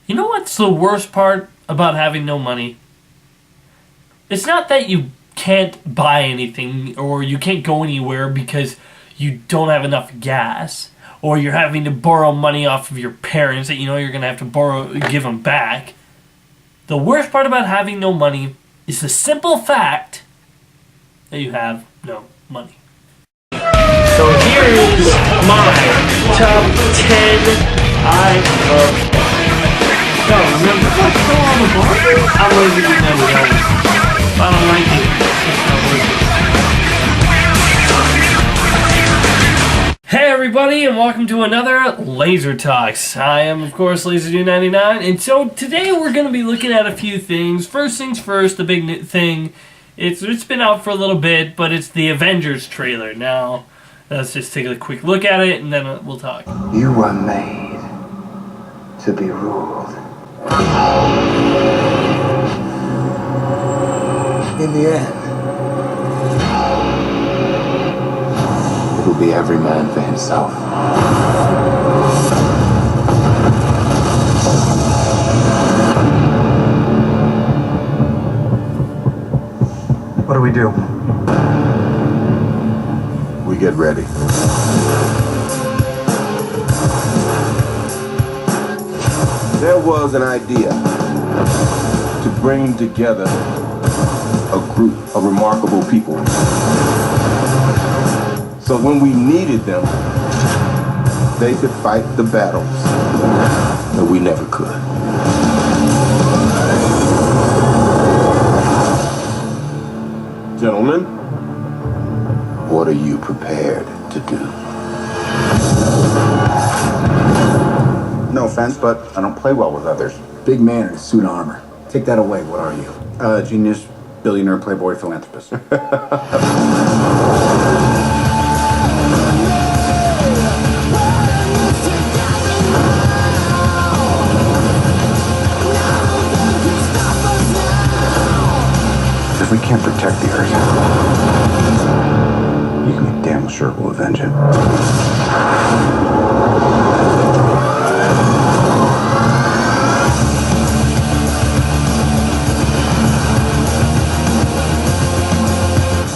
You know what's the worst part about having no money? It's not that you can't buy anything or you can't go anywhere because you don't have enough gas, or you're having to borrow money off of your parents that you know you're going to have to give them back. The worst part about having no money is the simple fact that you have no money. So here is my top 10 I love. No, remember, what's going on the board? I'm lazy to remember that. I don't like it. Hey everybody, and welcome to another Lazer Talks. I am, of course, Lazer299, and so today we're going to be looking at a few things. First things first, the big thing, it's been out for a little bit, but it's the Avengers trailer. Now, let's just take a quick look at it, and then we'll talk. You were made to be ruled. In the end, it'll be every man for himself. What do we do? We get ready. There was an idea to bring together a group of remarkable people. So when we needed them, they could fight the battles that we never could. Gentlemen, what are you prepared to do? No offense, but I don't play well with others. Big man in a suit of armor. Take that away. What are you? Genius, billionaire, playboy, philanthropist. If we can't protect the Earth, you can be damn sure we'll avenge it.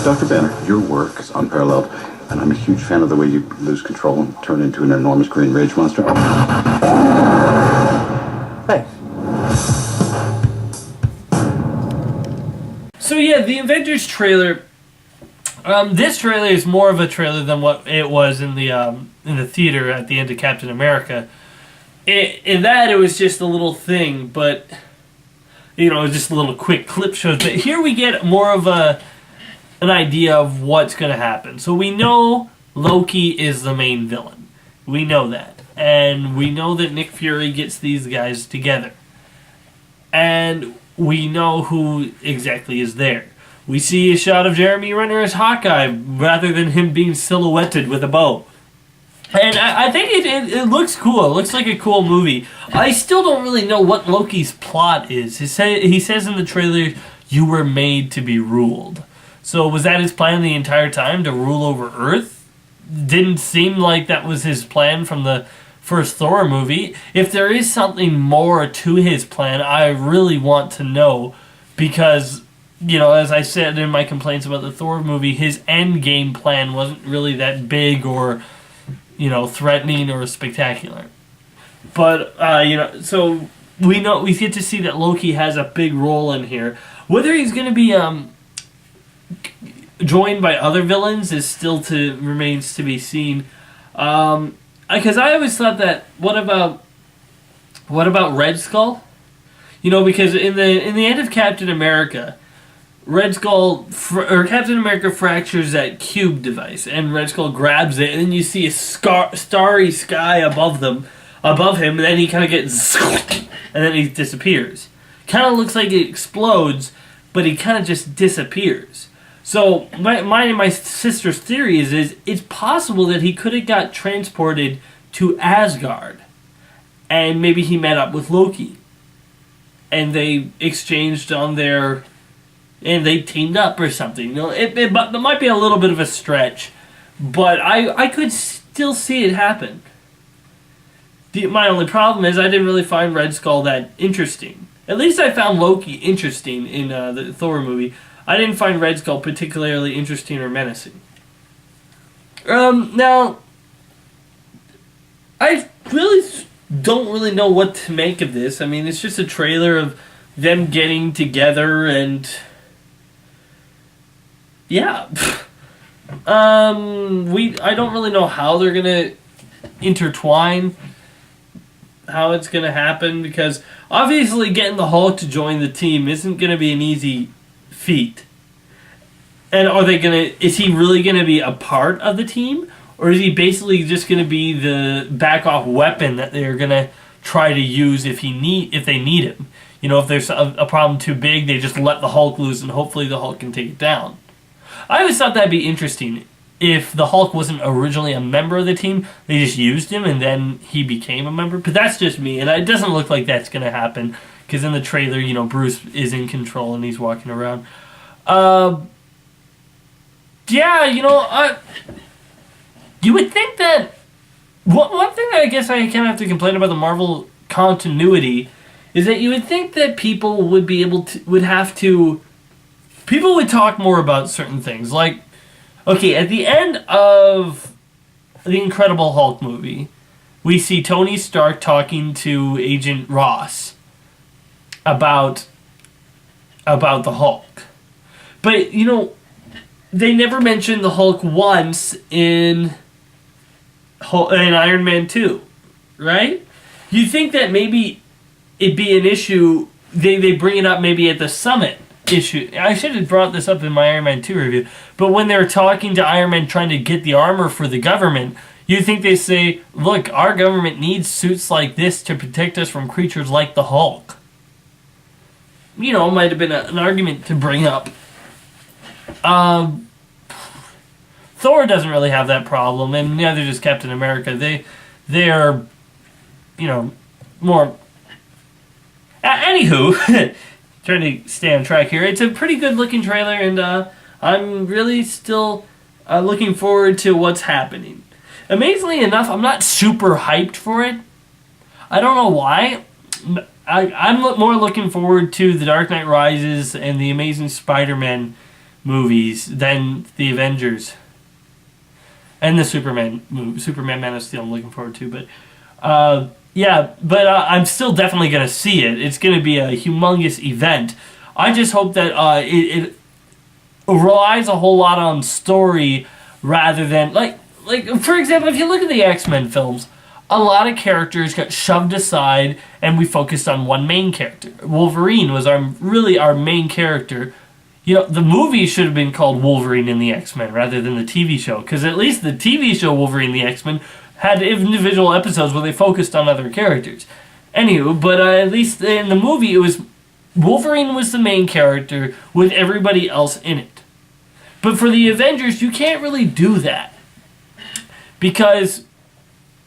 Dr. Banner, your work is unparalleled, and I'm a huge fan of the way you lose control and turn into an enormous green rage monster. Thanks. So yeah, the Avengers trailer. This trailer is more of a trailer than what it was in the theater at the end of Captain America. In that, it was just a little thing, but you know, just a little quick clip shows. But here we get more of an idea of what's going to happen. So we know Loki is the main villain. We know that. And we know that Nick Fury gets these guys together. And we know who exactly is there. We see a shot of Jeremy Renner as Hawkeye rather than him being silhouetted with a bow. And I think it looks cool. It looks like a cool movie. I still don't really know what Loki's plot is. He says in the trailer, "You were made to be ruled." So was that his plan the entire time, to rule over Earth? Didn't seem like that was his plan from the first Thor movie. If there is something more to his plan, I really want to know, because, you know, as I said in my complaints about the Thor movie, his end game plan wasn't really that big or, you know, threatening or spectacular. But, you know, so we get to see that Loki has a big role in here. Whether he's going to be joined by other villains is still remains to be seen. Because I always thought that what about Red Skull? You know, because in the end of Captain America, Red Skull or Captain America fractures that cube device, and Red Skull grabs it, and then you see a starry sky above him, and then he kind of gets and then he disappears. Kind of looks like it explodes, but he kind of just disappears. So mine and my sister's theory is it's possible that he could have got transported to Asgard, and maybe he met up with Loki, and they exchanged on their, and they teamed up or something. You know, it might be a little bit of a stretch, but I could still see it happen. My only problem is I didn't really find Red Skull that interesting. At least I found Loki interesting in the Thor movie. I didn't find Red Skull particularly interesting or menacing. Now, I really don't really know what to make of this. I mean, it's just a trailer of them getting together and... yeah. I don't really know how they're gonna intertwine, how it's gonna happen, because obviously getting the Hulk to join the team isn't gonna be an easy feat. And is he really gonna be a part of the team? Or is he basically just gonna be the back off weapon that they're gonna try to use if they need him? You know, if there's a problem too big, they just let the Hulk loose and hopefully the Hulk can take it down. I always thought that'd be interesting. If the Hulk wasn't originally a member of the team, they just used him and then he became a member. But that's just me, and it doesn't look like that's going to happen. Because in the trailer, you know, Bruce is in control and he's walking around. Yeah, you know, you would think that... One thing that I guess I kind of have to complain about the Marvel continuity is that you would think that people would be able to... People would talk more about certain things. Like, okay, at the end of the Incredible Hulk movie, we see Tony Stark talking to Agent Ross about the Hulk. But, you know, they never mentioned the Hulk once in Iron Man 2, right? You'd think that maybe it'd be an issue, they bring it up maybe at the summit issue. I should have brought this up in my Iron Man 2 review, but when they're talking to Iron Man trying to get the armor for the government, you think they say, look, our government needs suits like this to protect us from creatures like the Hulk. You know, it might have been an argument to bring up. Thor doesn't really have that problem, and neither does Captain America. They are, you know, more... Anywho... Trying to stay on track here. It's a pretty good looking trailer, and I'm really still looking forward to what's happening. Amazingly enough, I'm not super hyped for it. I don't know why. I'm more looking forward to The Dark Knight Rises and the Amazing Spider-Man movies than the Avengers. And the Superman Man of Steel I'm looking forward to, but... yeah, but I'm still definitely going to see it. It's going to be a humongous event. I just hope that it relies a whole lot on story rather than... Like, for example, if you look at the X-Men films, a lot of characters got shoved aside and we focused on one main character. Wolverine was our main character. You know, the movie should have been called Wolverine and the X-Men rather than the TV show, because at least the TV show Wolverine and the X-Men had individual episodes where they focused on other characters. Anywho, but at least in the movie, it was Wolverine was the main character with everybody else in it. But for the Avengers, you can't really do that, because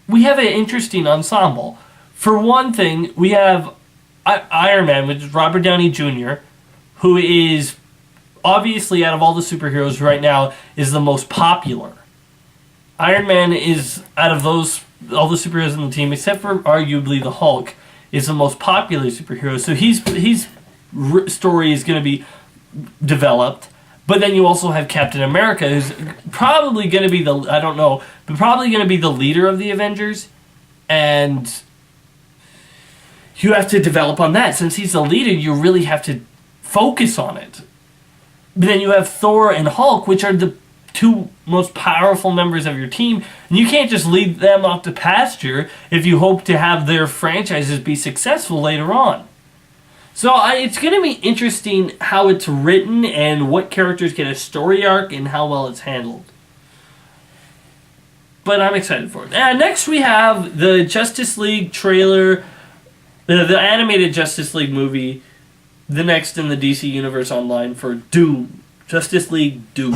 we have an interesting ensemble. For one thing, we have Iron Man, which is Robert Downey Jr., who is obviously, out of all the superheroes right now, is the most popular. Iron Man is, out of all the superheroes in the team, except for arguably the Hulk, is the most popular superhero. So his story is going to be developed. But then you also have Captain America, who's probably going to be probably going to be the leader of the Avengers. And you have to develop on that. Since he's the leader, you really have to focus on it. But then you have Thor and Hulk, which are the two most powerful members of your team, and you can't just lead them off to pasture if you hope to have their franchises be successful later on. So it's going to be interesting how it's written and what characters get a story arc and how well it's handled. But I'm excited for it. Next we have the Justice League trailer, the animated Justice League movie, the next in the DC Universe Online for Doom. Justice League Doom.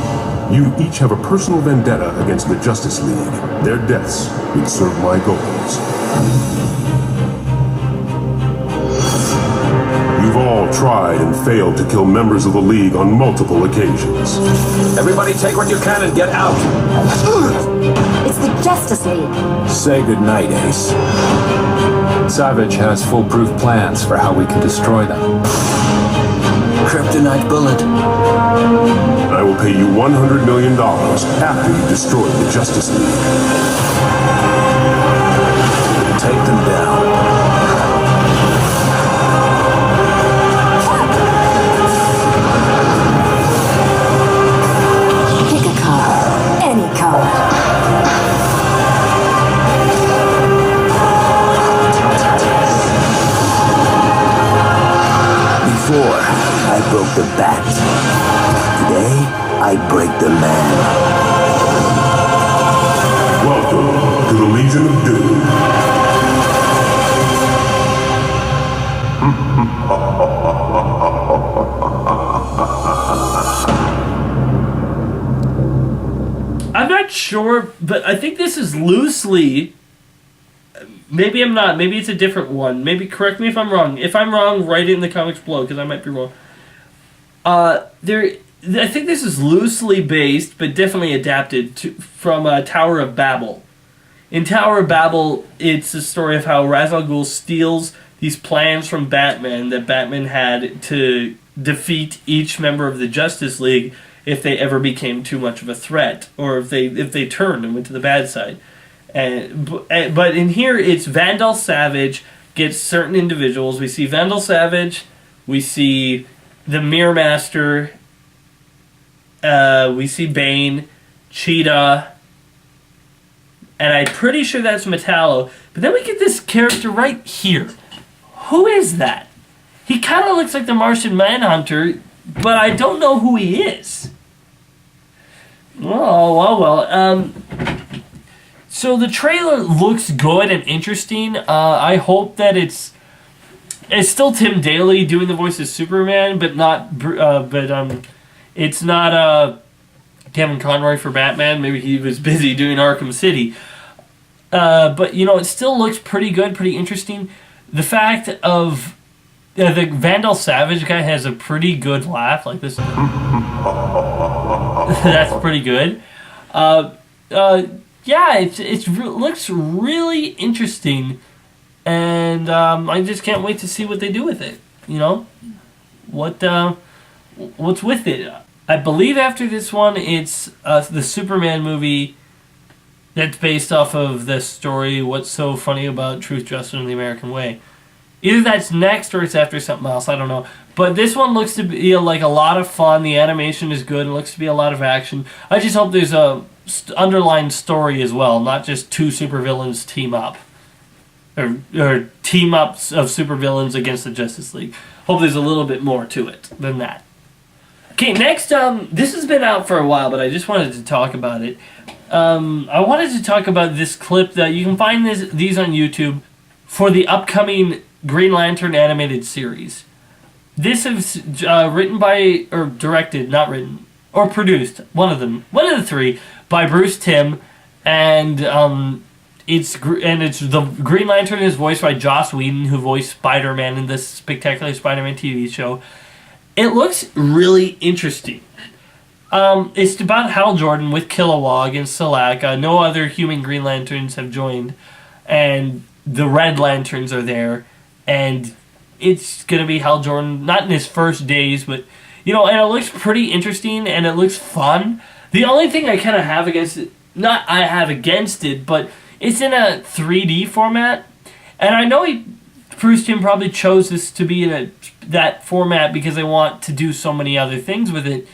You each have a personal vendetta against the Justice League. Their deaths would serve my goals. You've all tried and failed to kill members of the League on multiple occasions. Everybody take what you can and get out. It's the Justice League. Say goodnight, Ace. Savage has foolproof plans for how we can destroy them. Kryptonite bullet. I will pay you $100 million after you destroy the Justice League. Take them down. Pick a card. Any card. Before, I broke the bat. Today, I break the man. Welcome to the Legion of Doom. I'm not sure, but I think this is loosely. Maybe I'm not. Maybe it's a different one. Maybe correct me if I'm wrong. If I'm wrong, write it in the comments below because I might be wrong. I think this is loosely based, but definitely adapted from Tower of Babel. In Tower of Babel, it's a story of how Ra's al Ghul steals these plans from Batman that Batman had to defeat each member of the Justice League if they ever became too much of a threat, or if they turned and went to the bad side. But in here, it's Vandal Savage gets certain individuals. We see Vandal Savage, we see the Mirror Master, we see Bane, Cheetah, and I'm pretty sure that's Metallo. But then we get this character right here. Who is that? He kind of looks like the Martian Manhunter, but I don't know who he is. Well. So the trailer looks good and interesting. I hope that it's still Tim Daly doing the voice of Superman, but it's not Kevin Conroy for Batman. Maybe he was busy doing Arkham City. But it still looks pretty good, pretty interesting. The fact of the Vandal Savage guy has a pretty good laugh like this. That's pretty good. Yeah, it looks really interesting, and I just can't wait to see what they do with it. What's with it? I believe after this one, it's the Superman movie that's based off of the story What's So Funny About Truth, Justice, and the American Way. Either that's next or it's after something else, I don't know. But this one looks to be like a lot of fun. The animation is good. It looks to be a lot of action. I just hope there's a underlying story as well, not just two supervillains team up. Or team ups of supervillains against the Justice League. Hope there's a little bit more to it than that. Okay, next, this has been out for a while, but I just wanted to talk about it. I wanted to talk about this clip that you can find these on YouTube for the upcoming Green Lantern animated series. This is written by, or directed, not written, or produced, one of the three, by Bruce Timm, and it's the Green Lantern is voiced by Joss Whedon, who voiced Spider-Man in this Spectacular Spider-Man TV show. It looks really interesting. It's about Hal Jordan with Kilowog and Selak. No other human Green Lanterns have joined, and the Red Lanterns are there, and it's going to be Hal Jordan, not in his first days, but, and it looks pretty interesting, and it looks fun. The only thing I kind of have against it, but it's in a 3D format, and I know Bruce Timm probably chose this to be in that format because they want to do so many other things with it,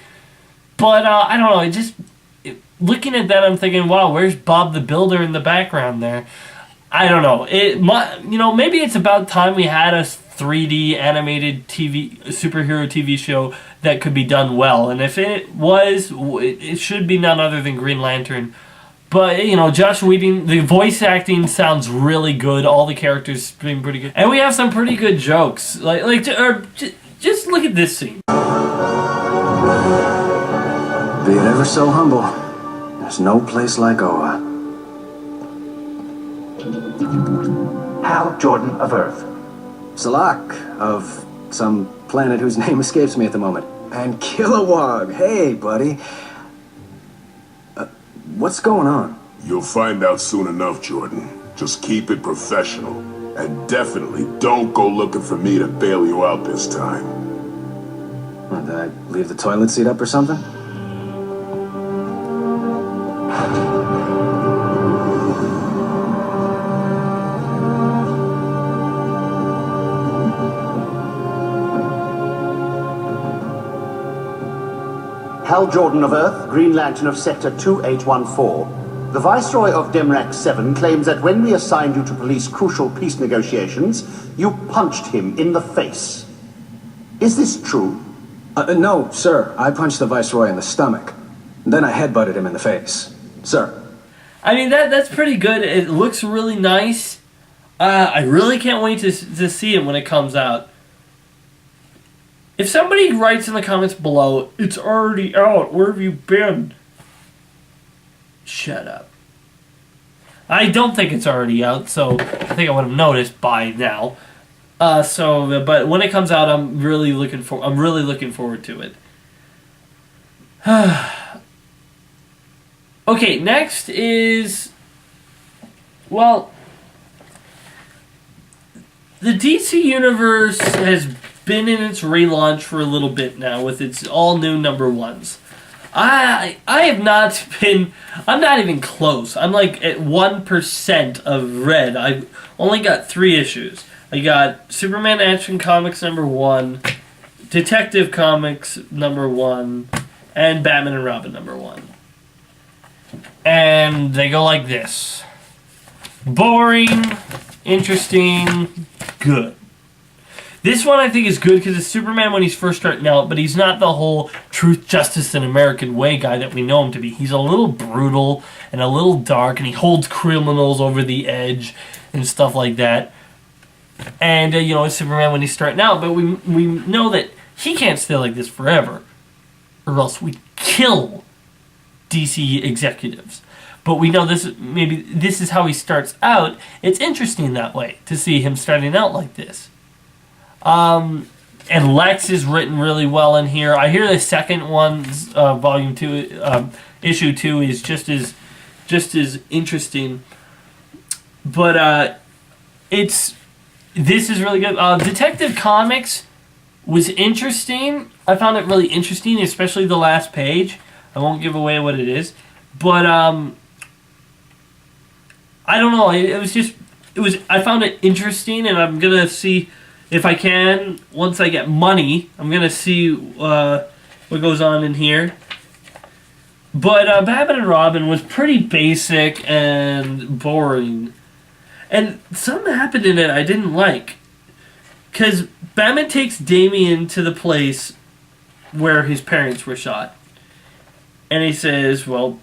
but I don't know, looking at that, I'm thinking, wow, where's Bob the Builder in the background there? I don't know. Maybe it's about time we had a 3D animated superhero TV show that could be done well. And if it was, it should be none other than Green Lantern. But, Joss Whedon, the voice acting sounds really good. All the characters seem pretty good. And we have some pretty good jokes. Just look at this scene. Being ever so humble, there's no place like Oa. Hal Jordan of Earth. Salak of some planet whose name escapes me at the moment. And Kilowog, hey, buddy. What's going on? You'll find out soon enough, Jordan. Just keep it professional. And definitely don't go looking for me to bail you out this time. What, did I leave the toilet seat up or something? Hal Jordan of Earth, Green Lantern of Sector 2814. The Viceroy of Demrak 7 claims that when we assigned you to police crucial peace negotiations, you punched him in the face. Is this true? No, sir. I punched the Viceroy in the stomach. Then I headbutted him in the face. Sir. I mean, that's pretty good. It looks really nice. I really can't wait to see it when it comes out. If somebody writes in the comments below, it's already out, where have you been? Shut up. I don't think it's already out, so I think I would have noticed by now. But when it comes out, I'm really looking forward to it. Okay, next is, well, the DC Universe has been in its relaunch for a little bit now with its all new number ones. I have not been, I'm not even close. I'm like at 1% of read. I've only got 3 issues. I got Superman Action Comics number 1, Detective Comics number 1, and Batman and Robin number 1. And they go like this. Boring, interesting, good. This one I think is good because it's Superman when he's first starting out, but he's not the whole truth, justice, and American way guy that we know him to be. He's a little brutal and a little dark, and he holds criminals over the edge and stuff like that. And, it's Superman when he's starting out, but we know that he can't stay like this forever, or else we kill DC executives. But we know this is how he starts out. It's interesting that way, to see him starting out like this. And Lex is written really well in here. I hear the second one's volume 2, issue 2 is just as interesting. But this is really good. Detective Comics was interesting. I found it really interesting, especially the last page. I won't give away what it is, but I don't know. I found it interesting, and I'm gonna see if I can, once I get money, I'm going to see what goes on in here. But Batman and Robin was pretty basic and boring. And something happened in it I didn't like. Because Batman takes Damian to the place where his parents were shot. And he says, well,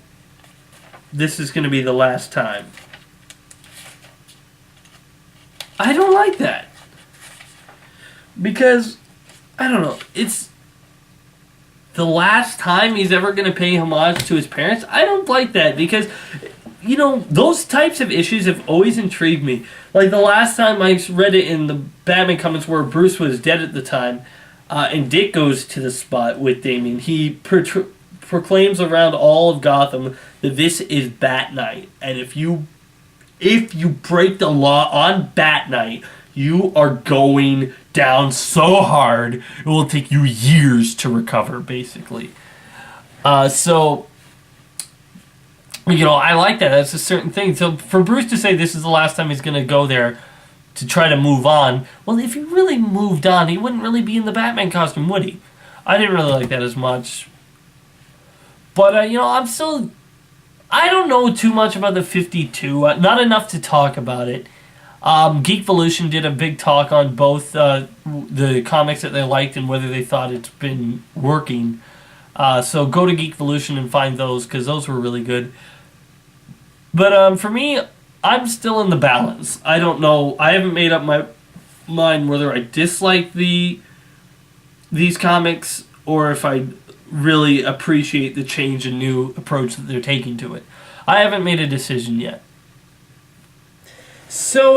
this is going to be the last time. I don't like that. Because, I don't know, it's the last time he's ever going to pay homage to his parents. I don't like that because, those types of issues have always intrigued me. Like the last time I read it in the Batman comics where Bruce was dead at the time, and Dick goes to the spot with Damian. He proclaims around all of Gotham that this is Bat Night. And if you break the law on Bat Night, you are going down so hard, it will take you years to recover, basically. I like that. That's a certain thing. So for Bruce to say this is the last time he's going to go there to try to move on, well, if he really moved on, he wouldn't really be in the Batman costume, would he? I didn't really like that as much. But, I don't know too much about the 52. Not enough to talk about it. Geekvolution did a big talk on both the comics that they liked and whether they thought it's been working. So go to Geekvolution and find those because those were really good. But for me, I'm still in the balance. I don't know. I haven't made up my mind whether I dislike these comics or if I really appreciate the change and new approach that they're taking to it. I haven't made a decision yet. So,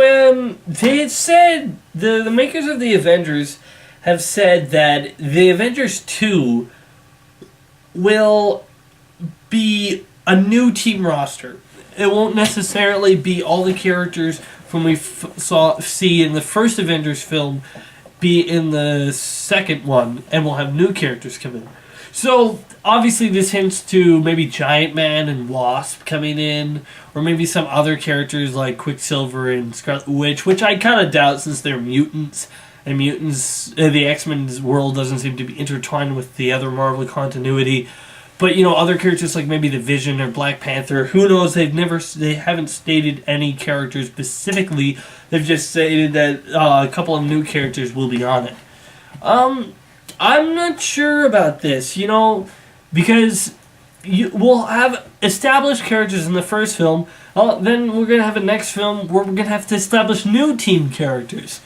they had said, the makers of the Avengers have said that the Avengers 2 will be a new team roster. It won't necessarily be all the characters from we see in the first Avengers film be in the second one, and we'll have new characters come in. So, obviously this hints to maybe Giant Man and Wasp coming in, or maybe some other characters like Quicksilver and Scarlet Witch, which I kind of doubt since they're mutants, and the X-Men's world doesn't seem to be intertwined with the other Marvel continuity. But, other characters like maybe the Vision or Black Panther, who knows, they haven't stated any characters specifically, they've just stated that a couple of new characters will be on it. I'm not sure about this, because we'll have established characters in the first film, then we're going to have a next film where we're going to have to establish new team characters.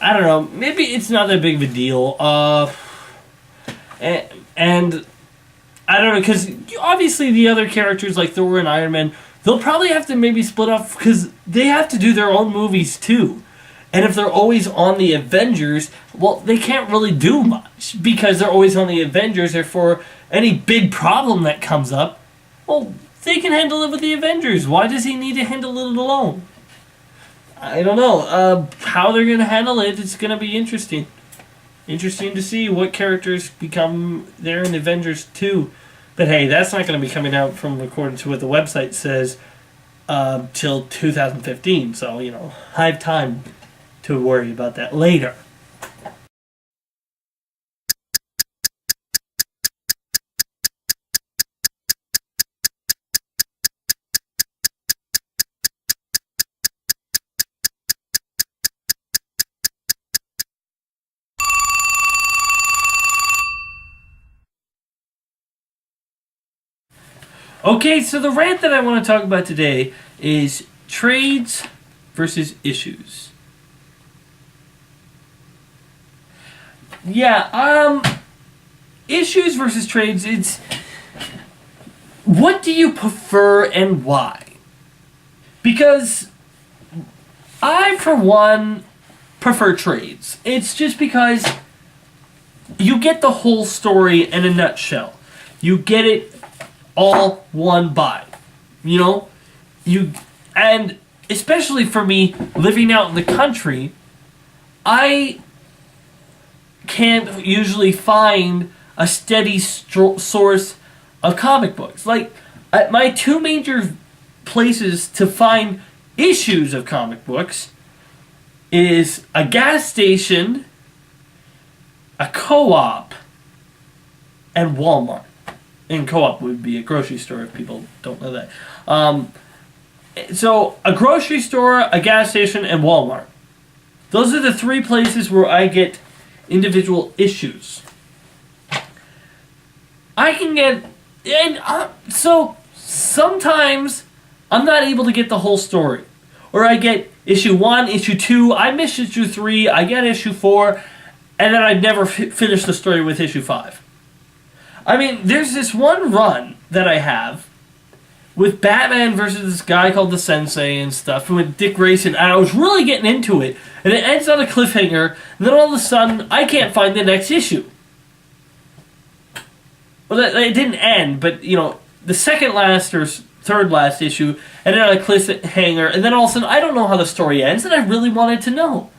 I don't know, maybe it's not that big of a deal, and I don't know, because obviously the other characters like Thor and Iron Man, they'll probably have to maybe split off, because they have to do their own movies too. And if they're always on the Avengers, well, they can't really do much because they're always on the Avengers. Therefore, any big problem that comes up, well, they can handle it with the Avengers. Why does he need to handle it alone? I don't know. How they're going to handle it, it's going to be interesting. Interesting to see what characters become there in Avengers 2. But hey, that's not going to be coming out from according to what the website says till 2015. So, I have time to worry about that later. Okay, so the rant that I want to talk about today is trades versus issues. Yeah, issues versus trades, it's what do you prefer and why? Because I, for one, prefer trades. It's just because you get the whole story in a nutshell. You get it all one buy. And especially for me, living out in the country, I can't usually find a steady source of comic books. Like, my two major places to find issues of comic books is a gas station, a co-op, and Walmart. And co-op would be a grocery store if people don't know that. So, a grocery store, a gas station, and Walmart. Those are the three places where I get individual issues. I can get... so, sometimes I'm not able to get the whole story. Or I get issue 1, issue 2, I miss issue 3, I get issue 4, and then I never finish the story with issue 5. I mean, there's this one run that I have with Batman versus this guy called the Sensei and stuff, with Dick Grayson, and I was really getting into it, and it ends on a cliffhanger, and then all of a sudden, I can't find the next issue. Well, it didn't end, but, the second last or third last issue, and then on a cliffhanger, and then all of a sudden, I don't know how the story ends, and I really wanted to know.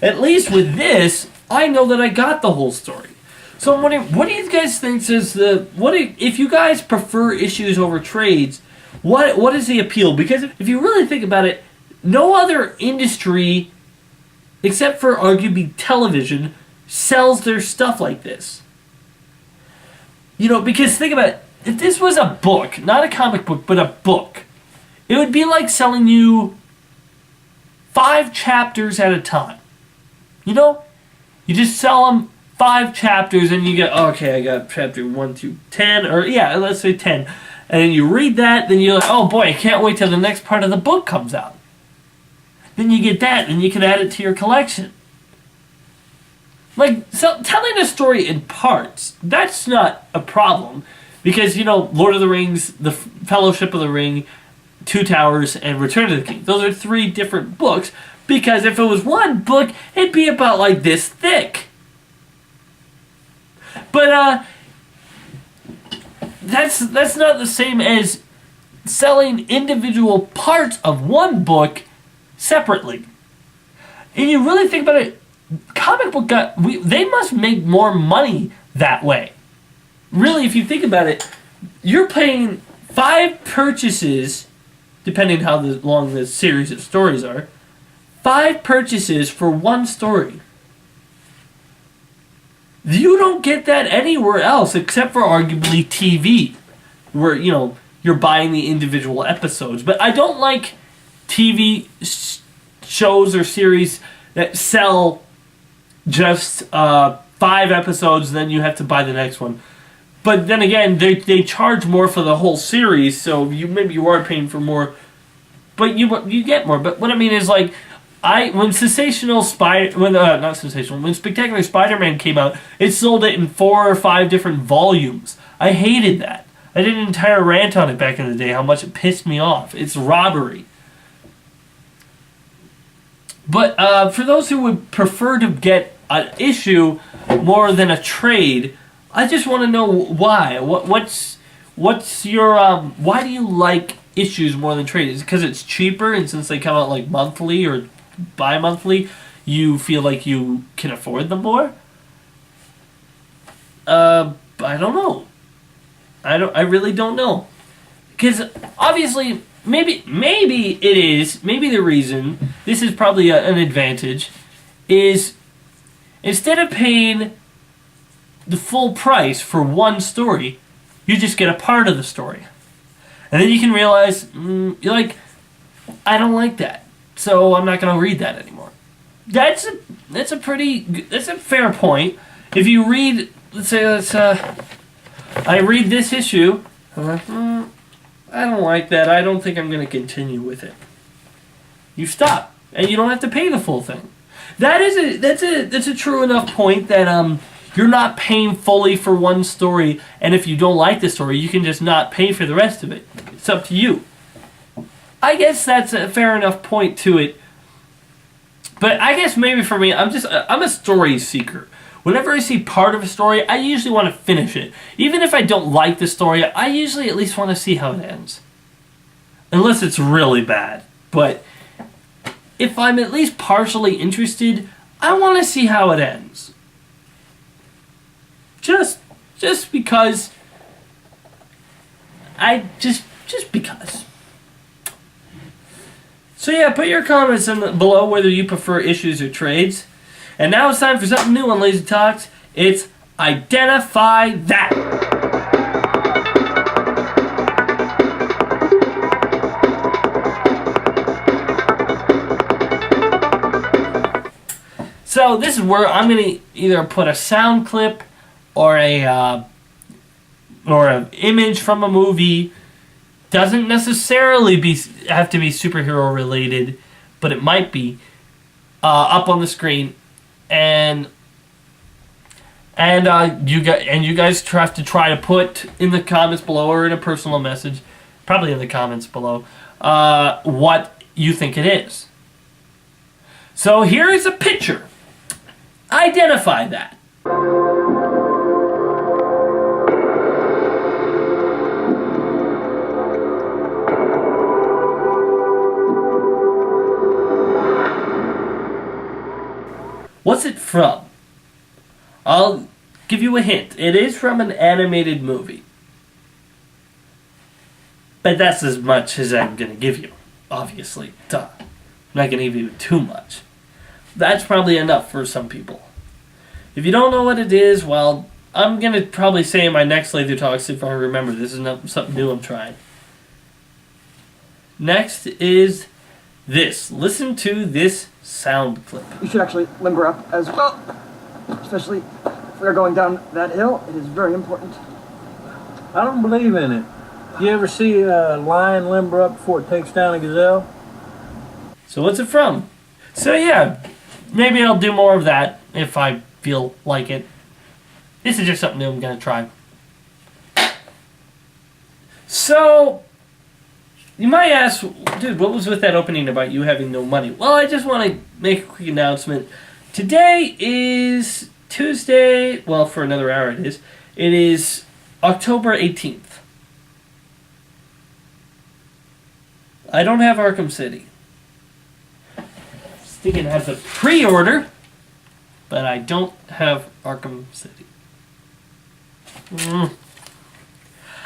At least with this, I know that I got the whole story. So I'm wondering, what do you guys think is if you guys prefer issues over trades, what is the appeal? Because if you really think about it, no other industry, except for arguably television, sells their stuff like this. Because think about it, if this was a book, not a comic book, but a book, it would be like selling you 5 chapters at a time. You just sell them 5 chapters and you get, okay, I got chapter 1 through 10, or let's say 10. And then you read that, then you're like, oh boy, I can't wait till the next part of the book comes out. Then you get that, and you can add it to your collection. So telling a story in parts, that's not a problem. Because, Lord of the Rings, The Fellowship of the Ring, Two Towers, and Return of the King. Those are 3 different books, because if it was one book, it'd be about like this thick. But that's not the same as selling individual parts of one book separately. And you really think about it, comic book they must make more money that way. Really, if you think about it, you're paying 5 purchases, depending how long the series of stories are, 5 purchases for one story. You don't get that anywhere else except for arguably TV, where, you're buying the individual episodes. But I don't like TV shows or series that sell just 5 episodes, then you have to buy the next one. But then again, they charge more for the whole series, so maybe you are paying for more, but you get more. But what I mean is, like, when Spectacular Spider-Man came out, it sold it in 4 or 5 different volumes. I hated that. I did an entire rant on it back in the day, how much it pissed me off. It's robbery. But for those who would prefer to get an issue more than a trade, I just want to know why. What's your why do you like issues more than trades? Is it because it's cheaper, and since they come out like monthly or bi-monthly, you feel like you can afford them more? I don't know. I really don't know. Because obviously, maybe it is. Maybe the reason, this is probably an advantage, is instead of paying the full price for one story, you just get a part of the story. And then you can realize, you're like, I don't like that, so I'm not going to read that anymore. That's a fair point. If you read, I read this issue, I'm like, I don't like that, I don't think I'm going to continue with it. You stop, and you don't have to pay the full thing. That's a true enough point that you're not paying fully for one story, and if you don't like the story, you can just not pay for the rest of it. It's up to you. I guess that's a fair enough point to it. But I guess maybe for me, I'm a story seeker. Whenever I see part of a story, I usually want to finish it. Even if I don't like the story, I usually at least want to see how it ends. Unless it's really bad. But if I'm at least partially interested, I want to see how it ends. Just because. Just because. So yeah, put your comments below whether you prefer issues or trades. And now it's time for something new on Lazy Talks. It's Identify That. So this is where I'm going to either put a sound clip or an image from a movie. Doesn't necessarily have to be superhero related, but it might be up on the screen. And you guys have to try to put in the comments below or in a personal message, probably in the comments below, what you think it is. So here is a picture. Identify that. What's it from? I'll give you a hint. It is from an animated movie. But that's as much as I'm going to give you, obviously. Duh. I'm not going to give you too much. That's probably enough for some people. If you don't know what it is, well, I'm going to probably say in my next Laser Talks, if I remember, this is something new I'm trying. Next is this. Listen to this sound clip. You should actually limber up as well, especially if we're going down that hill. It is very important. I don't believe in it. You ever see a lion limber up before it takes down a gazelle? So what's it from? So yeah, maybe I'll do more of that if I feel like it. This is just something new I'm going to try. So, you might ask, dude, what was with that opening about you having no money? Well, I just want to make a quick announcement. Today is Tuesday, well, for another hour it is. It is October 18th. I don't have Arkham City. Thinking I have the pre-order, but I don't have Arkham City.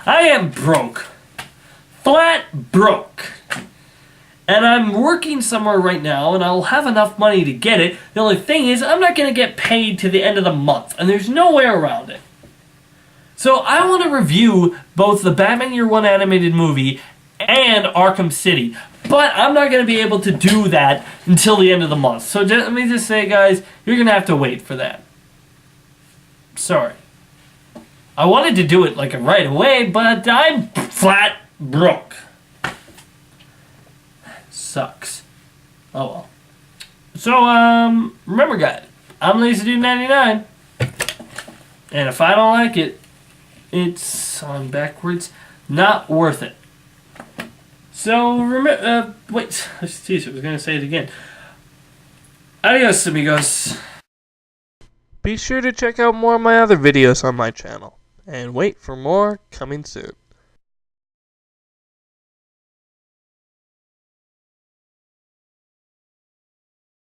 I am broke. Flat broke. And I'm working somewhere right now, and I'll have enough money to get it. The only thing is, I'm not going to get paid to the end of the month, and there's no way around it. So I want to review both the Batman Year One animated movie and Arkham City. But I'm not going to be able to do that until the end of the month. So let me just say, guys, you're going to have to wait for that. Sorry. I wanted to do it like right away, but I'm flat broke. Sucks. Oh well. So, remember, guys, I'm LaserDude99. And if I don't like it, it's on backwards. Not worth it. So, wait, jeez, I was going to say it again. Adios, amigos. Be sure to check out more of my other videos on my channel, and wait for more coming soon.